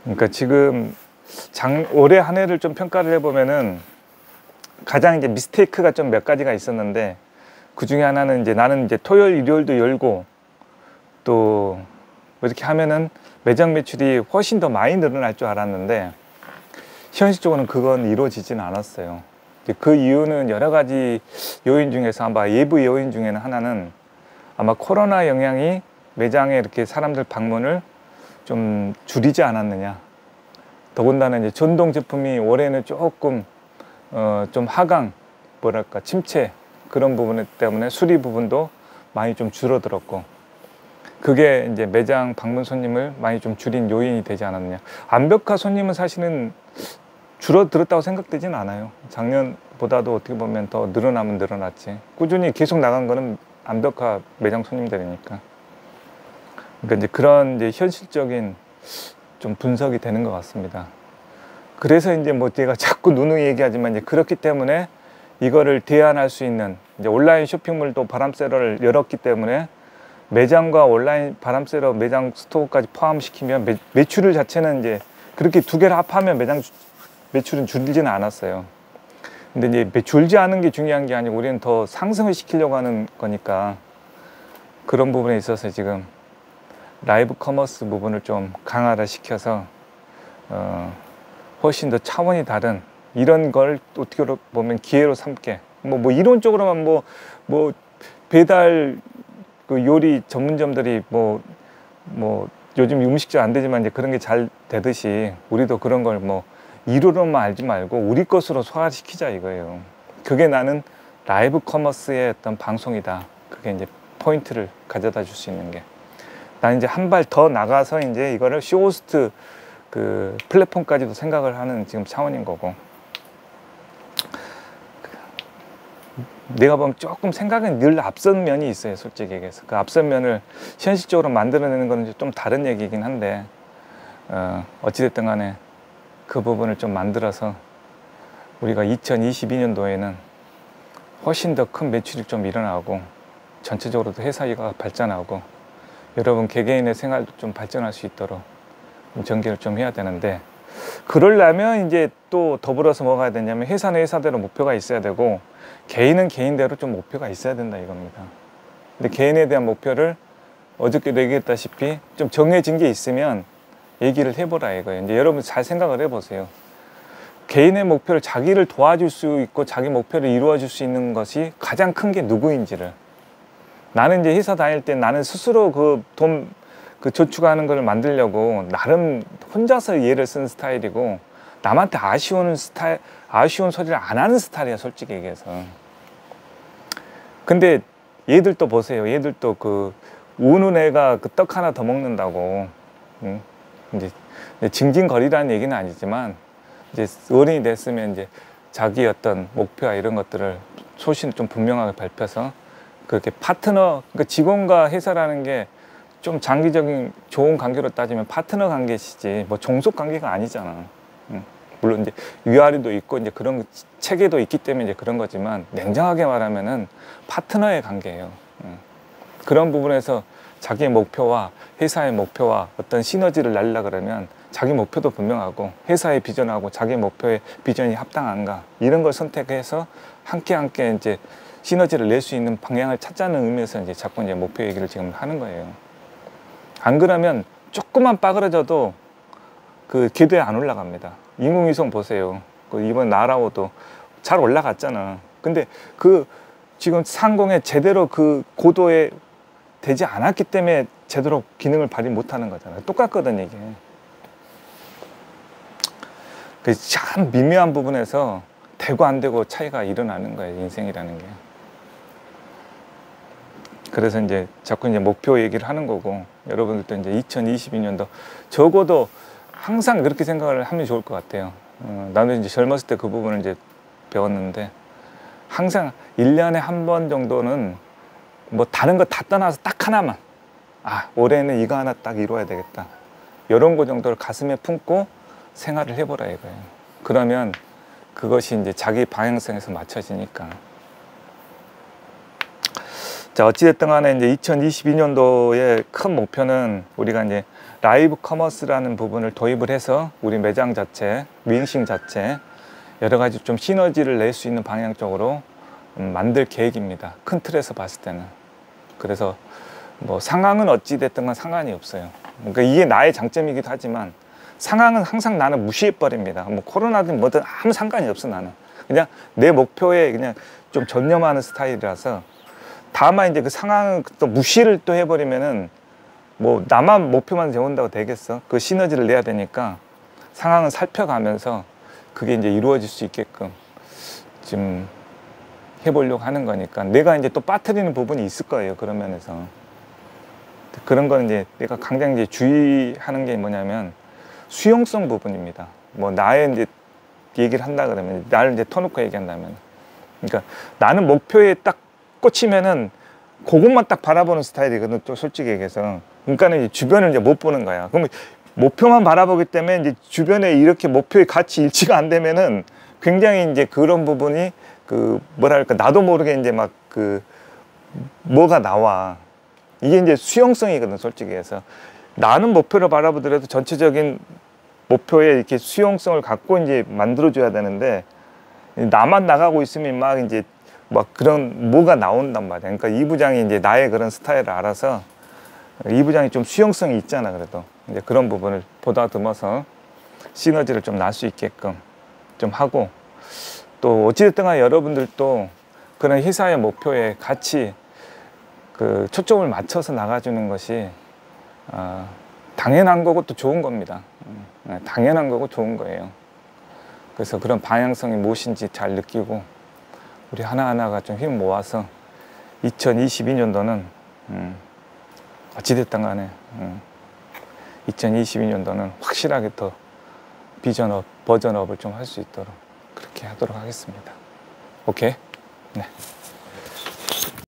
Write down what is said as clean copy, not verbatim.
그러니까 지금 올해 한 해를 좀 평가를 해보면은 가장 이제 미스테이크가 좀 몇 가지가 있었는데, 그 중에 하나는 이제 나는 이제 토요일, 일요일도 열고 또 이렇게 하면은 매장 매출이 훨씬 더 많이 늘어날 줄 알았는데, 현실적으로는 그건 이루어지지는 않았어요. 그 이유는 여러 가지 요인 중에서 아마 예부 요인 중에는 하나는 아마 코로나 영향이 매장에 이렇게 사람들 방문을 좀 줄이지 않았느냐. 더군다나 이제 전동 제품이 올해는 조금 좀 하강, 뭐랄까 침체, 그런 부분 때문에 수리 부분도 많이 좀 줄어들었고, 그게 이제 매장 방문 손님을 많이 좀 줄인 요인이 되지 않았느냐. 암벽화 손님은 사실은 줄어들었다고 생각되진 않아요. 작년보다도 어떻게 보면 더 늘어나면 늘어났지. 꾸준히 계속 나간 거는 암벽화 매장 손님들이니까. 그러니까 이제 그런 이제 현실적인 좀 분석이 되는 것 같습니다. 그래서 이제 뭐 제가 자꾸 누누이 얘기하지만, 이제 그렇기 때문에 이거를 대안할 수 있는 이제 온라인 쇼핑몰도 바람세러를 열었기 때문에, 매장과 온라인 바람세러 매장 스토어까지 포함시키면 매출 자체는 이제 그렇게 두 개를 합하면 매장 매출은 줄지는 않았어요. 근데 이제 줄지 않은 게 중요한 게 아니고 우리는 더 상승을 시키려고 하는 거니까, 그런 부분에 있어서 지금 라이브 커머스 부분을 좀 강화를 시켜서 훨씬 더 차원이 다른 이런 걸 어떻게 보면 기회로 삼게, 뭐 이론적으로만 뭐 배달 그 요리 전문점들이 뭐 요즘 음식점 안 되지만 이제 그런 게 잘 되듯이, 우리도 그런 걸 뭐 이론으로만 알지 말고 우리 것으로 소화시키자 이거예요. 그게 나는 라이브 커머스의 어떤 방송이다. 그게 이제 포인트를 가져다 줄 수 있는 게, 난 이제 한 발 더 나가서 이제 이거를 쇼호스트 그 플랫폼까지도 생각을 하는 지금 차원인 거고, 내가 보면 조금 생각은 늘 앞선 면이 있어요. 솔직히 얘기해서 그 앞선 면을 현실적으로 만들어내는 거는 좀 다른 얘기긴 한데, 어찌됐든 간에 그 부분을 좀 만들어서 우리가 2022년도에는 훨씬 더 큰 매출이 좀 일어나고, 전체적으로도 회사가 발전하고 여러분 개개인의 생활도 좀 발전할 수 있도록 전개를 좀 해야 되는데, 그러려면 이제 또 더불어서 뭐가 해야 되냐면, 회사는 회사대로 목표가 있어야 되고 개인은 개인대로 좀 목표가 있어야 된다 이겁니다. 근데 개인에 대한 목표를 어저께도 얘기했다시피 좀 정해진 게 있으면 얘기를 해보라 이거예요. 이제 여러분 잘 생각을 해보세요. 개인의 목표를, 자기를 도와줄 수 있고 자기 목표를 이루어 줄 수 있는 것이 가장 큰 게 누구인지를. 나는 이제 회사 다닐 때 나는 스스로 그 돈 저축하는 걸 만들려고 나름 혼자서 예를 쓰는 스타일이고, 남한테 아쉬운 소리를 안 하는 스타일이야 솔직히 얘기해서. 근데 얘들도 보세요. 얘들도 그 우는 애가 그 떡 하나 더 먹는다고, 이제 징징거리라는 얘기는 아니지만, 이제 어른이 됐으면 이제 자기 어떤 목표와 이런 것들을 소신 좀 분명하게 밝혀서, 그렇게 파트너, 그러니까 직원과 회사라는 게 좀 장기적인 좋은 관계로 따지면 파트너 관계시지 뭐 종속 관계가 아니잖아. 물론 이제 위아래도 있고 이제 그런 체계도 있기 때문에 이제 그런 거지만, 냉정하게 말하면은 파트너의 관계예요. 그런 부분에서 자기의 목표와 회사의 목표와 어떤 시너지를 날리려 그러면 자기 목표도 분명하고 회사의 비전하고 자기 목표의 비전이 합당한가, 이런 걸 선택해서 함께 이제 시너지를 낼 수 있는 방향을 찾자는 의미에서 이제 자꾸 이제 목표 얘기를 지금 하는 거예요. 안 그러면 조금만 빠그러져도 그 궤도에 안 올라갑니다. 인공위성 보세요. 그 이번 나라오도 잘 올라갔잖아. 근데 그 지금 상공에 제대로 그 고도에 되지 않았기 때문에 제대로 기능을 발휘 못하는 거잖아요. 똑같거든 이게. 참 미묘한 부분에서 되고 안 되고 차이가 일어나는 거예요, 인생이라는 게. 그래서 이제 자꾸 이제 목표 얘기를 하는 거고, 여러분들도 이제 2022년도 적어도 항상 그렇게 생각을 하면 좋을 것 같아요. 나도 이제 젊었을 때 그 부분을 이제 배웠는데, 항상 1년에 한 번 정도는 뭐 다른 거 다 떠나서 딱 하나만, 올해는 이거 하나 딱 이루어야 되겠다, 이런 거 정도를 가슴에 품고 생활을 해보라 이거예요. 그러면 그것이 이제 자기 방향성에서 맞춰지니까. 자, 어찌됐든 간에 이제 2022년도의 큰 목표는 우리가 이제 라이브 커머스라는 부분을 도입을 해서 우리 매장 자체, 윈싱 자체 여러 가지 좀 시너지를 낼 수 있는 방향 쪽으로 만들 계획입니다. 큰 틀에서 봤을 때는. 그래서 뭐 상황은 어찌 됐든 건 상관이 없어요. 그러니까 이게 나의 장점이기도 하지만 상황은 항상 나는 무시해 버립니다. 뭐 코로나든 뭐든 아무 상관이 없어. 나는 그냥 내 목표에 그냥 좀 전념하는 스타일이라서, 다만 이제 그 상황을 또 무시를 또 해버리면은 뭐 나만 목표만 세운다고 되겠어? 그 시너지를 내야 되니까 상황을 살펴가면서 그게 이제 이루어질 수 있게끔 좀 해보려고 하는 거니까, 내가 이제 또 빠뜨리는 부분이 있을 거예요. 그런 면에서. 그런 거는 이제 내가 굉장히 이제 주의하는 게 뭐냐면 수용성 부분입니다. 뭐 나의 이제 얘기를 한다 그러면, 나를 이제 터놓고 얘기한다면, 그러니까 나는 목표에 딱 꽂히면은 그것만 딱 바라보는 스타일이거든, 또 솔직히 얘기해서. 그러니까는 이제 주변을 이제 못 보는 거야. 그럼 목표만 바라보기 때문에 이제 주변에 이렇게 목표의 같이 일치가 안 되면은 굉장히 이제 그런 부분이 그 뭐랄까, 나도 모르게 이제 막 그 뭐가 나와. 이게 이제 수용성이거든, 솔직히 해서. 나는 목표를 바라보더라도 전체적인 목표에 이렇게 수용성을 갖고 이제 만들어줘야 되는데, 나만 나가고 있으면 막 이제 막 그런 뭐가 나온단 말이야. 그러니까 이 부장이 이제 나의 그런 스타일을 알아서, 이 부장이 좀 수용성이 있잖아. 그래도 이제 그런 부분을 보다듬어서 시너지를 좀 날 수 있게끔 좀 하고, 또 어찌됐든 간에 여러분들도 그런 회사의 목표에 같이 그 초점을 맞춰서 나가주는 것이 당연한 거고 또 좋은 겁니다. 당연한 거고 좋은 거예요. 그래서 그런 방향성이 무엇인지 잘 느끼고 우리 하나하나가 좀 힘 모아서 2022년도는 어찌됐든 간에 2022년도는 확실하게 더 비전업, 버전업을 좀 할 수 있도록 그렇게 하도록 하겠습니다. 오케이? 네.